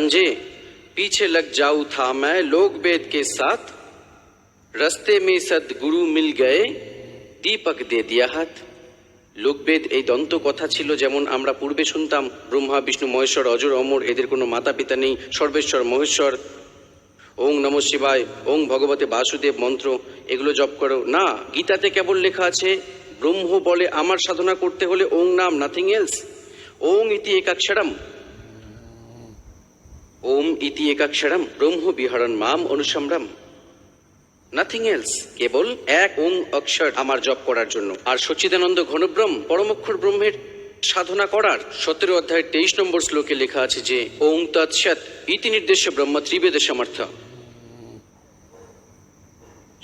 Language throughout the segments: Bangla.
जे पीछे लग जाऊं था मैं लोक वेद के साथ, रास्ते में सदगुरु मिल गए दीपक दे दिया हाथ। লোকবেদ এই দন্ত কথা ছিল, যেমন আমরা পূর্বে শুনতাম ব্রহ্মা বিষ্ণু মহেশ্বর অজর অমর, এদের কোনো মাতা পিতা নেই, সর্বেশ্বর মহেশ্বর, ওং নম শিবায়, ওং ভগবতে বাসুদেব মন্ত্র এগুলো জপ করো না। গীতাতে কেবল লেখা আছে ব্রহ্ম বলে আমার সাধনা করতে হলে ওং নাম, নাথিং এলস। ওং ইতি একাক্ষরম, ওম ইতি একাক্ষরম ব্রহ্ম বিহরণ মাম অনুসম্ভ্রম, নাথিং এলস, কেবল এক ওং অক্ষর আমার জপ করার জন্য। আর সচ্চিদানন্দ ঘনব্রহ্ম পরমক্ষর ব্রহ্মের সাধনা করার 17 অধ্যায়ের 23 নম্বর শ্লোকে লেখা আছে যে ওং তৎসৎ ইতি নির্দেশ্য ব্রহ্ম ত্রিবেদে সমর্থ।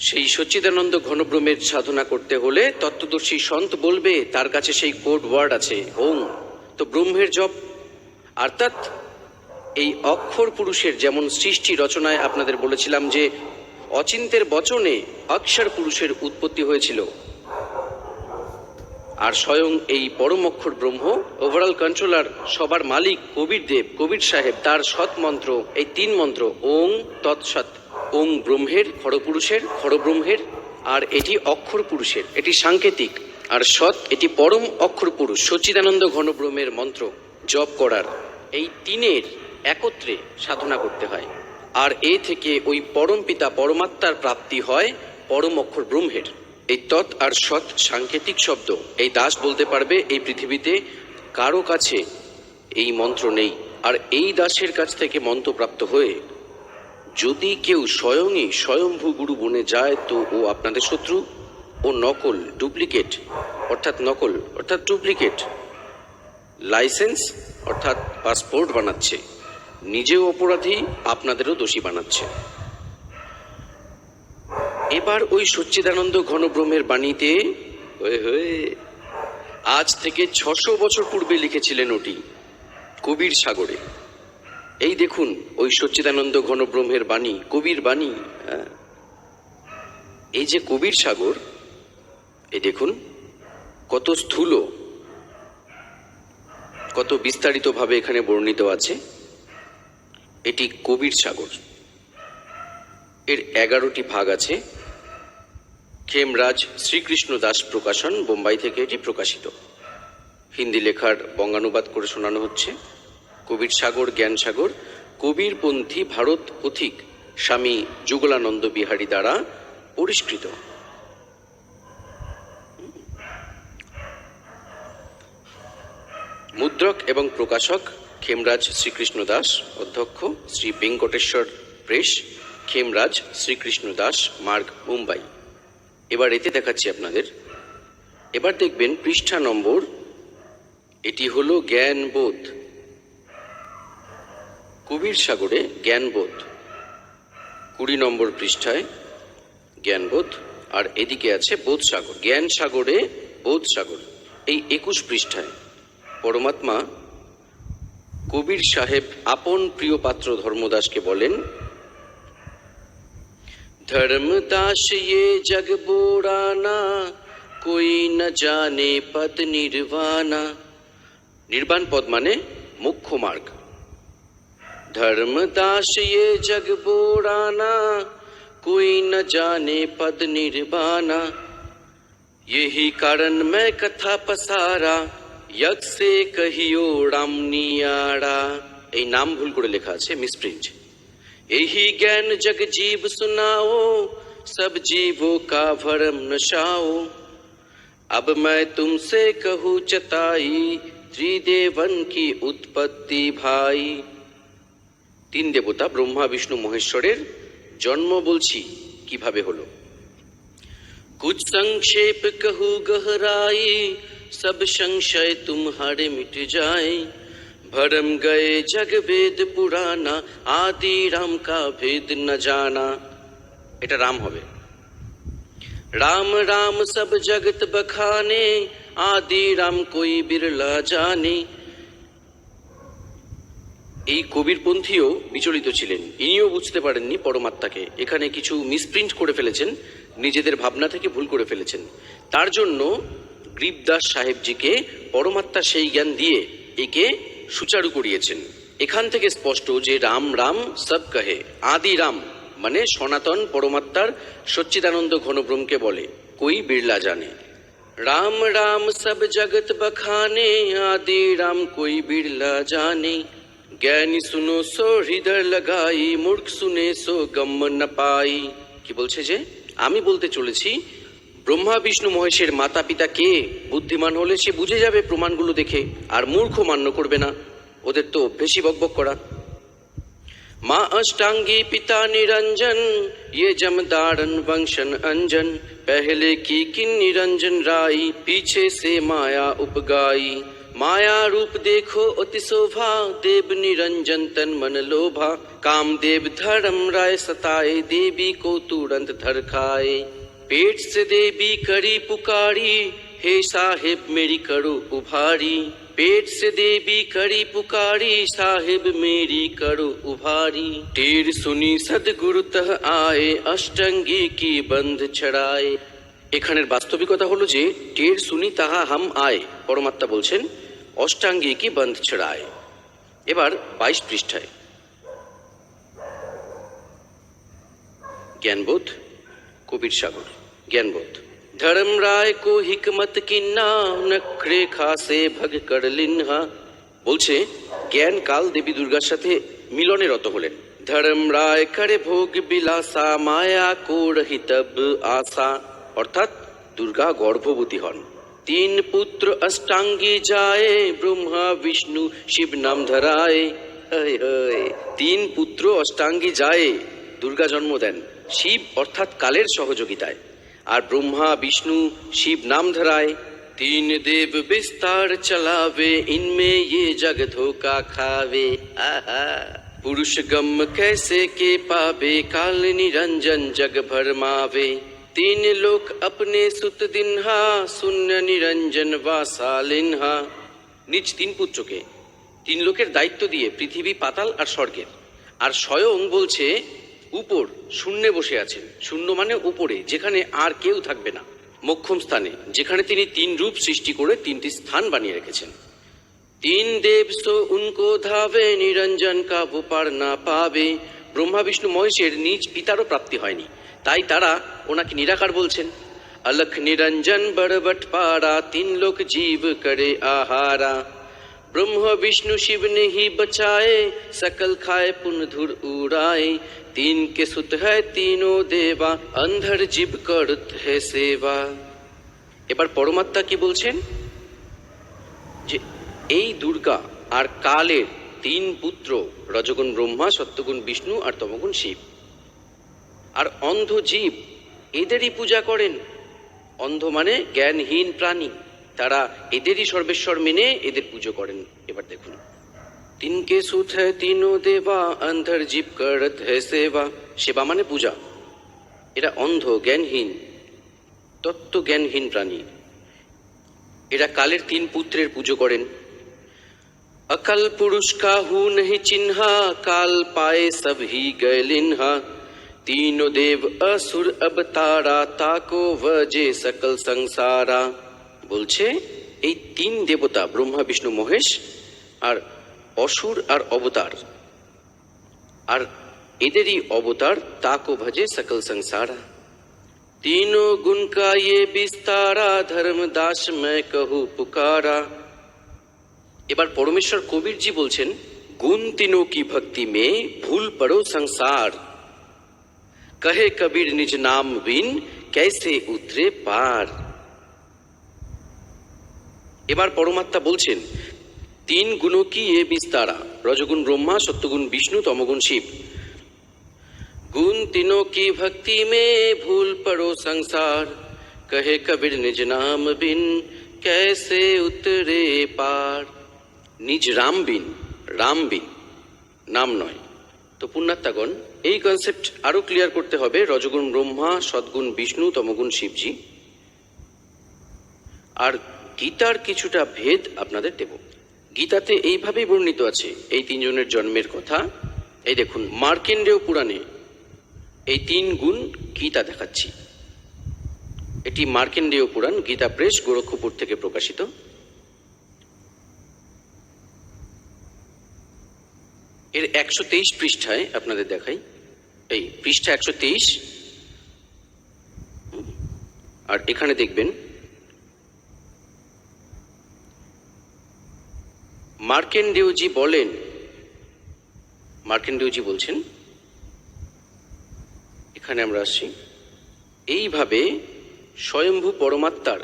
সেই সচ্চিদানন্দ ঘনব্রহ্মের সাধনা করতে হলে তত্ত্বদর্শী সন্ত বলবে তার কাছে সেই কোড ওয়ার্ড আছে ওং। তো ব্রহ্মের জপ অর্থাৎ এই অক্ষর পুরুষের, যেমন সৃষ্টি রচনায় আপনাদের বলেছিলাম যে অচিন্তের বচনে অক্ষর পুরুষের উৎপত্তি হয়েছিল, আর স্বয়ং এই পরম অক্ষর ব্রহ্ম ওভারঅল কন্ট্রোলার, সবার মালিক কবির দেব, কবির সাহেব, তার সৎ মন্ত্র এই 3 মন্ত্র ওং তৎসৎ। ওং ব্রহ্মের, খড়পুরুষের, খড়ব্রহ্মের, আর এটি অক্ষর পুরুষের, এটি সাংকেতিক, আর সৎ এটি পরম অক্ষর পুরুষ সচ্চিদানন্দ ঘনব্রহ্মের মন্ত্র জপ করার এই 3-এর একত্রে সাধনা করতে হয়। আর এ থেকে ওই পরম পিতা পরমাত্মার প্রাপ্তি হয় পরম অক্ষর ব্রহ্মের। এই তৎ আর সৎ সাংকেতিক শব্দ, এই দাস বলতে পারবে এই পৃথিবীতে কারো কাছে এই মন্ত্র নেই। আর এই দাসের কাছ থেকে মন্ত্র প্রাপ্ত হয়ে যদি কেউ স্বয়ংই স্বয়ম্ভু গুরু বনে যায় তো ও আপনাদের শত্রু। ও নকল, ডুপ্লিকেট অর্থাৎ নকল অর্থাৎ ডুপ্লিকেট, লাইসেন্স অর্থাৎ পাসপোর্ট বানাচ্ছে, নিজেও অপরাধী আপনাদেরও দোষী বানাচ্ছে। এবার ওই সচ্চিদানন্দ ঘনব্রহ্মের বাণীতে আজ থেকে 600 বছর পূর্বে লিখেছিলেন ওটি কবির সাগরে। এই দেখুন ওই সচ্চিদানন্দ ঘনব্রহ্মের বাণী, কবির বাণী। এই যে কবির সাগর, এই দেখুন কত স্থূল, কত বিস্তারিত ভাবে এখানে বর্ণিত আছে। এটি কবির সাগর, এর 11টি ভাগ আছে। খেমরাজ শ্রীকৃষ্ণ দাস প্রকাশন, বোম্বাই থেকে এটি প্রকাশিত। হিন্দি লেখার বঙ্গানুবাদ করে শোনানো হচ্ছে। কবির সাগর, জ্ঞান সাগর কবিরপন্থী ভারত পথিক স্বামী যুগলানন্দ বিহারী দ্বারা পরিষ্কৃত। মুদ্রক এবং প্রকাশক খেমরাজ শ্রীকৃষ্ণ দাস, অধ্যক্ষ শ্রী বেঙ্কটেশ্বর প্রেস, খেমরাজ শ্রীকৃষ্ণ দাস, মার্গ, মুম্বাই। এবার এতে দেখাচ্ছি আপনাদের। এবার দেখবেন পৃষ্ঠা নম্বর, এটি হলো জ্ঞানবোধ, কবির সাগরে জ্ঞানবোধ 20 নম্বর পৃষ্ঠায় জ্ঞানবোধ, আর এদিকে আছে বোধ সাগর, জ্ঞান সাগরে বোধ সাগর। এই 21 পৃষ্ঠায় পরমাত্মা কবির সাহেব আপন প্রিয় পাত্র ধর্মদাসকে বলেন, ধর্মদাস ये जग बोराना कोई न जाने पद निर्वाणा। নির্বাণ পদ মানে মুখ্য মার্গ। धर्मदास ये जग बोराना कोई न जाने पद निर्वाणा। यही कारण मैं कथा पसारा यज्ञ से कहियो रामनियाड़ा। এই নাম ভুল করে লেখা আছে, মিসপ্রিন্ট। यही ज्ञान जग जीव सुनाओ सब जीवों का भरम नशाओ। अब मैं तुमसे कहूँ चताई त्रिदेवन की उत्पत्ति भाई। 3 দেবতা ব্রহ্মা বিষ্ণু মহেশ্বরের জন্ম বলছি কিভাবে হলো। कुछ संक्षेप कहूँ गहराई सब संशय तुम्हारे मिट जाए। भरम गए जग वेद पुराना आदि राम का भेद न जाना। এটা রাম হবে। राम राम सब जगत बखाने आदि राम कोई बिरला जाने। এই কবিরপন্থীও বিচলিত ছিলেন, ইনিও বুঝতে পারেননি পরমাত্মাকে। এখানে কিছু মিসপ্রিন্ট করে ফেলেছেন, নিজেদের ভাবনা থেকে ভুল করে ফেলেছেন। তার জন্য গরিবদাস সাহেবজিকে পরমাত্মা সেই জ্ঞান দিয়ে একে সুচারু করিয়েছেন। এখান থেকে স্পষ্ট যে রাম রাম সব কহে, আদি রাম মানে সনাতন পরমাত্মার সচ্চিদানন্দ ঘনব্রহ্মকে বলে, কই বিড়লা জানে। राम राम सब जगत बखाने, आदि राम कोई बिरला जाने। ज्ञानी सुनो सो हृदय लगाई, मूर्ख सुने सो गम न पाई। কি বলছে যে আমি বলতে চলেছি ব্রহ্মা বিষ্ণু মহেশের মাতা পিতা কে, বুদ্ধিমান হলে সে বুঝে যাবে প্রমাণগুলো দেখে, আর মূর্খ মান্য করবে না, ওদের তো বেশি বকবক করা। माँ अष्टांगी पिता निरंजन, ये जमदारन वंशन अंजन। पहले की किन निरंजन राई, पीछे से माया उपगाई। माया रूप देखो अति शोभा, देव निरंजन तन मन लोभा। काम देव धर्म राय सताए, देवी को तुरंत धर खाए। पेट से देवी करी पुकारी, हे साहिब मेरी करो उभारी। पेट से देवी करी पुकारी, साहिब मेरी करो उभारी। टेर सुनी सदगुरु तह आए, अष्टांगी की बंध छड़ाए। এখানের বাস্তবিকতা হলো যে টের শুনি তাহা হাম আয়, পরমাত্মা বলছেন অষ্টাঙ্গী কি বন্ধ ছড়ায়। এবার 22 পৃষ্ঠায় জ্ঞানবোধ, কবির সাগর জ্ঞানবোধ। धर्म राय को हिकमत किन्ना, नखरे खासे भग कर लिन्हा। বলছে জ্ঞান কাল দেবী দুর্গার সাথে মিলনে রত হলেন। ধর্ম রায় করে ভোগ বিলাসা, মায়া কো রহি তব আশা। অর্থাৎ দুর্গা গর্ভবতী হন। তিন পুত্র অষ্টাঙ্গী যায়, ব্রহ্মা বিষ্ণু শিব নাম ধরায়। তিন পুত্র অষ্টাঙ্গী যায়, দুর্গা জন্ম দেন শিব অর্থাৎ কালের সহযোগিতায়, আর ব্রহ্মা বিষ্ণু শিব নাম ধরায়। तीन देव विस्तार चलावे, इनमें ये जग धोखा खावे। आहा पुरुष गम कैसे के पावे, काल निरंजन जग भरमावे। तीन लोक अपने सुत दिन्हा, शून्य निरंजन वासालिन्हा। নিজ তিন পুত্রকে তিন লোকের দায়িত্ব দিয়ে পৃথিবী পাতাল আর স্বর্গের, আর স্বয়ং বলছে উপর শূন্যে বসে আছেন। শূন্য মানে উপরে, যেখানে আর কেউ থাকবে না, মোক্ষম স্থানে, যেখানে তিনি তিন রূপ সৃষ্টি করে তিনটি স্থান বানিয়ে রেখেছেন। তিন দেব সো উনকো ধাবে, নিরঞ্জন কা वो पार ना पावे। ব্রহ্মা বিষ্ণু মহেশের নিজ পিতারও প্রাপ্তি হয়নি, তাই তারা ওনাকে নিরাকার বলছেন। अलख निरंजन बड़बट पारा, तीन लोक जीव करे आहारा। ब्रह्म विष्णु शिव ने ही बचाए, सकल खाए पुन धुर उड़ाए। तीन के सुत है तीनों देवा, अंधर जीव करत है सेवा। এবার পরমাত্মা কি বলছেন যে এই দুর্গা আর কালের তিন পুত্র, রজগুণ ব্রহ্মা, সত্যগুণ বিষ্ণু আর তমগুণ শিব, আর অন্ধ জীব এদেরই পূজা করেন। অন্ধ মানে জ্ঞানহীন প্রাণী, তারা এদেরই সর্বেশ্বর মেনে এদের পুজো করেন। এবার দেখুন, তিনকে সুত হ্যায় তিনো দেবা, অন্ধর জীব করত হ্যায় সেবা। সেবা মানে পূজা। এরা অন্ধ জ্ঞানহীন তত্ত্ব জ্ঞানহীন প্রাণী, এরা কালের তিন পুত্রের পুজো করেন। अकल पुरुष का हूँ नहीं चिन्हा, काल पाए सब ही गए लिन्हा। तीनों देव असुर अवतारा, ताको वजे सकल संसारा। বলছে এই তিন দেবতা ব্রহ্মা বিষ্ণু মহেশ আর অসুর আর অবতার, আর এদেরই অবতার তাকো ভজে সকল সংসারা। तीनों गुण का ये विस्तारा, धर्मदास मैं कहूँ पुकारा। এবার পরমেশ্বর কবিরজি বলছেন गुण तीनों की भक्ति में भूल पड़ो संसार। कहे कबीर निज नाम बिन, कैसे उतरे पार। এবার পরমাত্মা বলছেন তিন গুণো কি এ বিস্তারা, রজগুণ ব্রহ্মা, সত্যগুণ বিষ্ণু, তমগুণ শিব। गुण तीनों की भक्ति में भूल पड़ो संसार, कहे कबीर निज नाम बिन, कैसे उतरे पार। নিজ রাম বিন, রাম বিন নাম নয়। তো পুণ্যাত্মাগণ, এই কনসেপ্ট আরো ক্লিয়ার করতে হবে রজগুণ ব্রহ্মা, সদ্গুণ বিষ্ণু, তমগুণ শিবজি। আর গীতার কিছুটা ভেদ আপনাদের দেব। গীতাতে এইভাবেই বর্ণিত আছে এই তিনজনের জন্মের কথা। এই দেখুন, মার্কেন্ডেয় পুরাণে এই তিন গুণ গীতা দেখাচ্ছি। এটি মার্কেন্ডেয় পুরাণ, গীতা প্রেস, গোরক্ষপুর থেকে প্রকাশিত। এর 123 পৃষ্ঠায় আপনাদের দেখাই, এই পৃষ্ঠা 123, আর এখানে দেখবেন মার্কেন্ডেয়জি বলেন, মার্কেন্ডেয়জি বলছেন, এখানে আমরা আসছি, এইভাবে স্বয়ম্ভু পরমাত্মার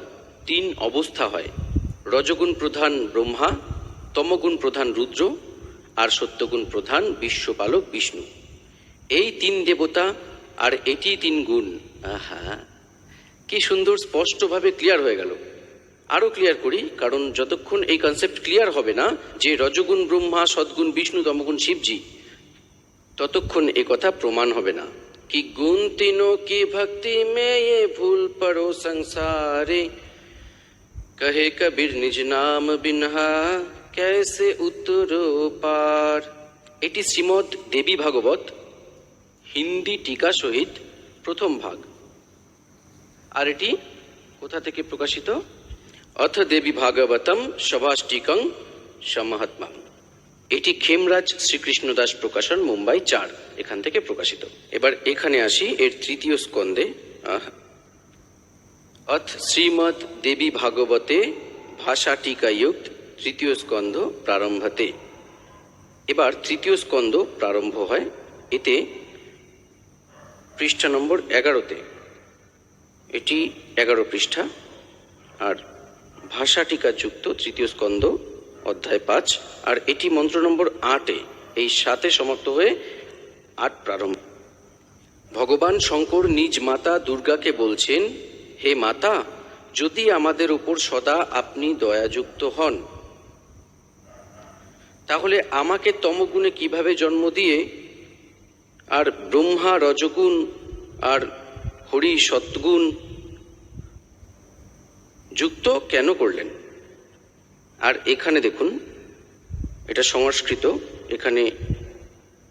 3 অবস্থা হয়, রজগুণ প্রধান ব্রহ্মা, তমগুণ প্রধান রুদ্র আর সত্যগুণ প্রধান বিশ্বপালক বিষ্ণু। এই 3 দেবতা আর এটি 3 গুণ। আহা, কি সুন্দর স্পষ্টভাবে ক্লিয়ার হয়ে গেল। আরো ক্লিয়ার করি, কারণ যতক্ষণ এই কনসেপ্ট ক্লিয়ার হবে না যে রজগুণ ব্রহ্মা, সদ্গুণ বিষ্ণু, তমগুণ শিবজি, ততক্ষণ এ কথা প্রমাণ হবে না। कि गुण तीनों की भक्ति में ये भूल पड़ो संसारे, कहे कबीर निज नाम बिन्हा कैसे उतरो पार। এটি শ্রীমদ দেবী ভাগবত হিন্দি টিকা সহিত প্রথম ভাগ। আর এটি কোথা থেকে প্রকাশিত? অথ দেবী ভাগবতম সভাষ্টিকং সমহাত্মা। এটি খেমরাজ শ্রীকৃষ্ণদাস প্রকাশন, মুম্বাই 4, এখান থেকে প্রকাশিত। এবার এখানে আসি এর 3য় স্কন্ধে। অথ শ্রীমদ দেবী ভাগবতে ভাষা টিকাযুক্ত 3য় স্কন্ধ প্রারম্ভতে। এবার 3য় স্কন্ধ প্রারম্ভ হয়, এতে পৃষ্ঠা নম্বর 11তে, এটি 11 পৃষ্ঠা, আর ভাষা টিকাযুক্ত 3য় স্কন্ধ অধ্যায় 5, আর এটি মন্ত্র নম্বর 8-এ, এই 7-এ সমাপ্ত হয়ে 8 প্রারম্ভ। ভগবান শঙ্কর নিজ মাতা দুর্গাকে বলছেন, হে মাতা, যদি আমাদের উপর সদা আপনি দয়াযুক্ত হন, তাহলে আমাকে তমগুণে কিভাবে জন্ম দিয়ে আর ব্রহ্মা রজগুণ আর হরি সৎগুণ যুক্ত কেন করলেন? আর এখানে দেখুন, এটা সংস্কৃত,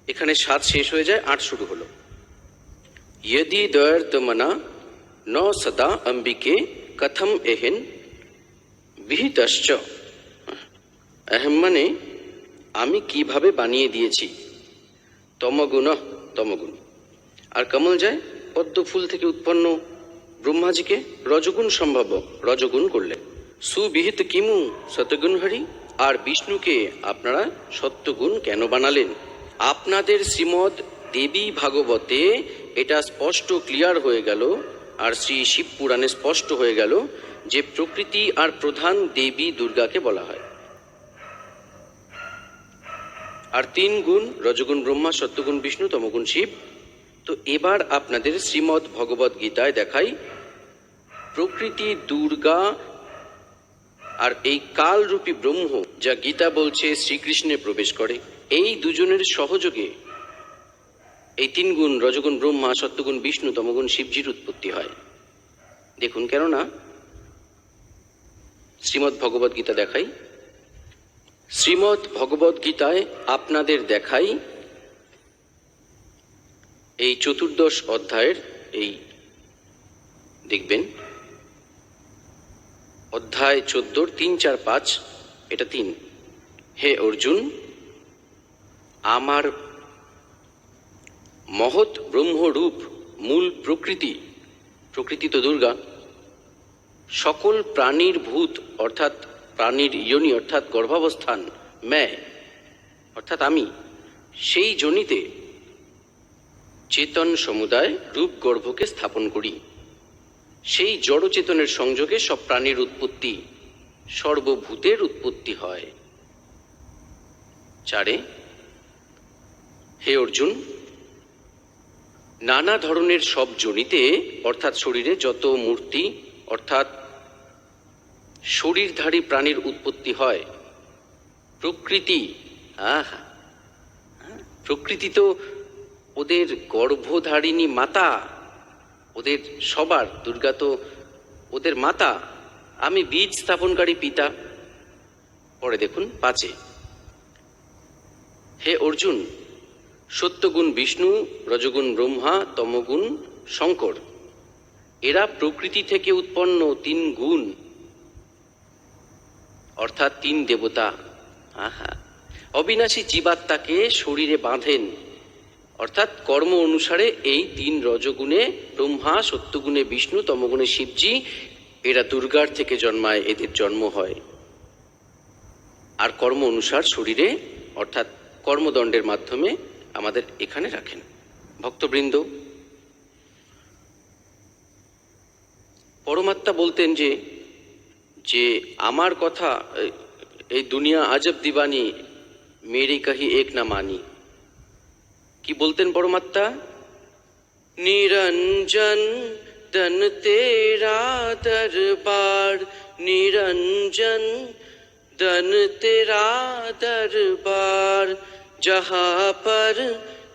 এখানে 7 শেষ হয়ে যায়, 8 শুরু হলো। यदि दयर्तमना न सदा अंबिके कथम एहन विहितश्च। अहम মানে আমি কিভাবে বানিয়ে দিয়েছি, তমগুণ, তমগুণ। আর কমল যায় পদ্ম ফুল থেকে উৎপন্ন ব্রহ্মাজিকে রজগুণ সম্ভাব্য রজগুণ করলে। সুবিহিত কিমু সতগুণ হরি। আর বিষ্ণুকে আপনারা সত্যগুণ কেন বানালেন? আপনাদের শ্রীমদ দেবী ভাগবতে এটা স্পষ্ট ক্লিয়ার হয়ে গেল, আর শ্রী শিব পুরাণে স্পষ্ট হয়ে গেল যে প্রকৃতি আর প্রধান দেবী দুর্গাকে বলা হয়। আর 3 গুণ, রজগুণ ব্রহ্মা, সত্যগুণ বিষ্ণু, তমগুণ শিব। তো এবার আপনাদের শ্রীমদ ভগবত গীতায় দেখাই প্রকৃতি দুর্গা আর এই কালরূপী ব্রহ্ম, যা গীতা বলছে শ্রীকৃষ্ণে প্রবেশ করে, এই দুজনের সহযোগে এই 3 গুণ, রজগুণ ব্রহ্মা, সত্যগুণ বিষ্ণু, তমগুণ শিবজির উৎপত্তি হয়। দেখুন, কেননা শ্রীমদ ভগবত গীতা দেখাই, শ্রীমদ ভগবত গীতায় আপনাদের দেখাই এই 14 অধ্যায়ের, এই দেখবেন অধ্যায় 14, 3, 4, 5, এটা 3। হে অর্জুন, আমার মহৎ ব্রহ্মরূপ মূল প্রকৃতি, প্রকৃতি তো দুর্গা, সকল প্রাণীর ভূত অর্থাৎ প্রাণীর যোনি অর্থাৎ গর্ভাবস্থান, ম্যায় অর্থাৎ আমি, সেই যোনিতে চেতন সমুদায় রূপ গর্ভকে স্থাপন করি। সেই জড় চেতনের সংযোগে সব প্রাণীর উৎপত্তি, সর্বভূতের উৎপত্তি হয়। 4, হে অর্জুন, নানা ধরনের সব যোনিতে অর্থাৎ শরীরে যত মূর্তি অর্থাৎ শরীরধারী প্রাণীর উৎপত্তি হয়, প্রকৃতি, প্রকৃতি তো ওদের গর্ভধারিণী মাতা, ওদের সবার, দুর্গা তো ওদের মাতা, আমি বীজ স্থাপনকারী পিতা। পরে দেখুন 5, হে অর্জুন, সত্যগুণ বিষ্ণু, রজগুণ ব্রহ্মা, তমগুণ শঙ্কর, এরা প্রকৃতি থেকে উৎপন্ন 3 গুণ অর্থাৎ 3 দেবতা। অবিনাশী জীবাত্মাকে শরীরে বাঁধেন, অর্থাৎ কর্ম অনুসারে এই 3 রজগুণে ব্রহ্মা, সত্যগুণে বিষ্ণু, তমগুণে শিবজি, এরা দুর্গার থেকে জন্মায়, এদের জন্ম হয়। আর কর্ম অনুসার শরীরে অর্থাৎ কর্মদণ্ডের মাধ্যমে আমাদের এখানে রাখেন। ভক্তবৃন্দ, পরমাত্মা বলতেন যে আমার কথা, এই দুনিয়া আজব দিবানি, মেরি কহি এক না মানি। কি বলতেন পরমাত্মা? নিরঞ্জন তন তেরা দরবার, নিরঞ্জন তন তেরা দরবার, জহা পর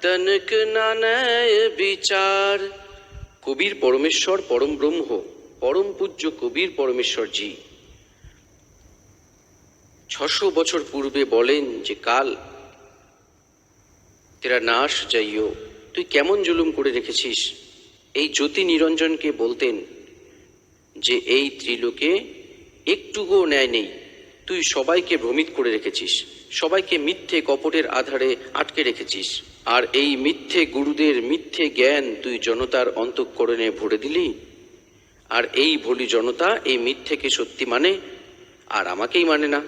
তনক নানয় বিচার। কবির পরমেশ্বর পরম ব্রহ্ম, পরম পূজ্য কবির পরমেশ্বর জি 600 বছর পূর্বে বলেন যে কাল তেরা নাশ যাইও, তুই কেমন জুলুম করে রেখেছিস। এই জ্যোতি নিরঞ্জনকে বলতেন যে এই ত্রিলোকে একটুকুও ন্যায় নেই, তুই সবাইকে ভ্রমিত করে রেখেছিস, সবাইকে মিথ্যে কপটের আধারে আটকে রেখেছিস। আর এই মিথ্যে গুরুদের মিথ্যে জ্ঞান তুই জনতার অন্তঃকরণে ভরে দিলি। আর এই ভোলি জনতা এই মিথ্যেকে সত্যি মানে, আর আমাকেই মানে না।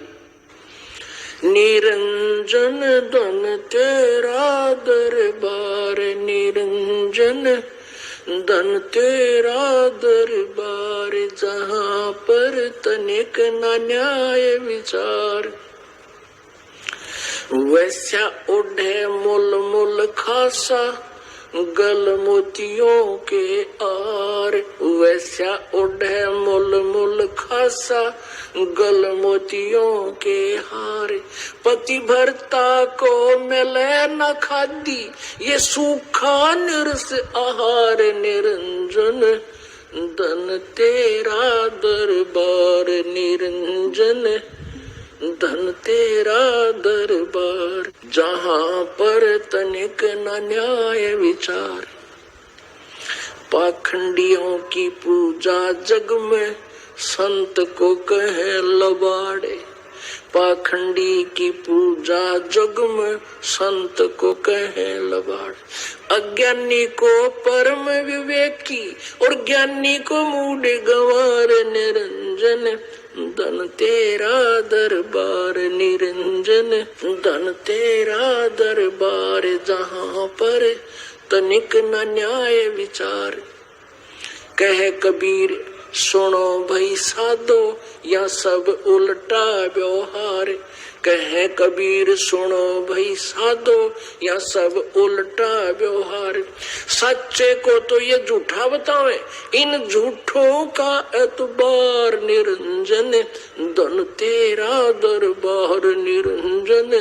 निरंजन धन तेरा दरबार, निरंजन धन तेरा दरबार, जहाँ पर तनिक न न्याय विचार। वैसा उठे मुल मुल खासा गल मोतियों के आर, वैसा उड़े मुल मुल खासा गल मोतियों के हार। पतिभरता को मिले न खादी ये सूखा निरस आहार, निरंजन धन तेरा दरबार, निरंजन धन तेरा दरबार, जहाँ पर तनिक न न्याय विचार। पाखंडियों की पूजा जग में संत को कहे लबाड़े, पाखंडी की पूजा जग में संत को कहे लबाड़। अज्ञानी को परम विवेकी और ज्ञानी को मूढ़ गंवार, निरंजन धन तेरा दरबार, निरंजन धन तेरा दरबार, जहाँ पर तनिक न न्याय विचार। कह कबीर सुनो भाई साधो या सब उल्टा व्यवहार, कहे कबीर सुनो भाई साधो या सब उल्टा व्यवहार। सच्चे को तो ये झूठा बतावे, इन झूठों का एतबार, निरंजन धन तेरा दरबार, निरंजन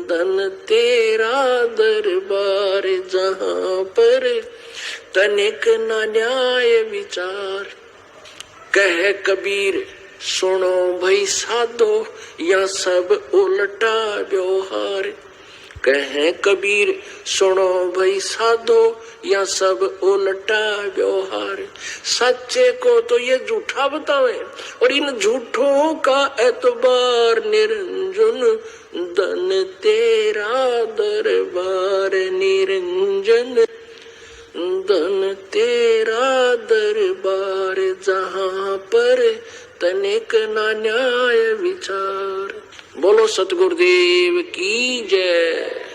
धन तेरा दरबार, जहाँ पर तनिक न न्याय विचार। कह कबीर सुनो भाई साधो या सब उल्टा व्यवहार, कहे कबीर सुनो भाई साधो या सब उल्टा व्यवहार। सच्चे को तो ये झूठा बतावे और इन झूठों का एतबार, निरंजन धन तेरा दरबार, निरंजन धन तेरा दरबार, जहाँ पर तनिक न न्याय विचार। बोलो सतगुरुदेव की जय।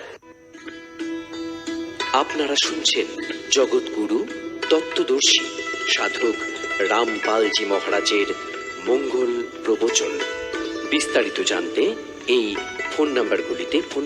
আপনারা শুনছেন জগৎগুরু তত্ত্বদর্শী সাধক রামপালজি মহারাজের মঙ্গল প্রবচন। বিস্তারিত জানতে এই ফোন নাম্বারগুলিতে ফোন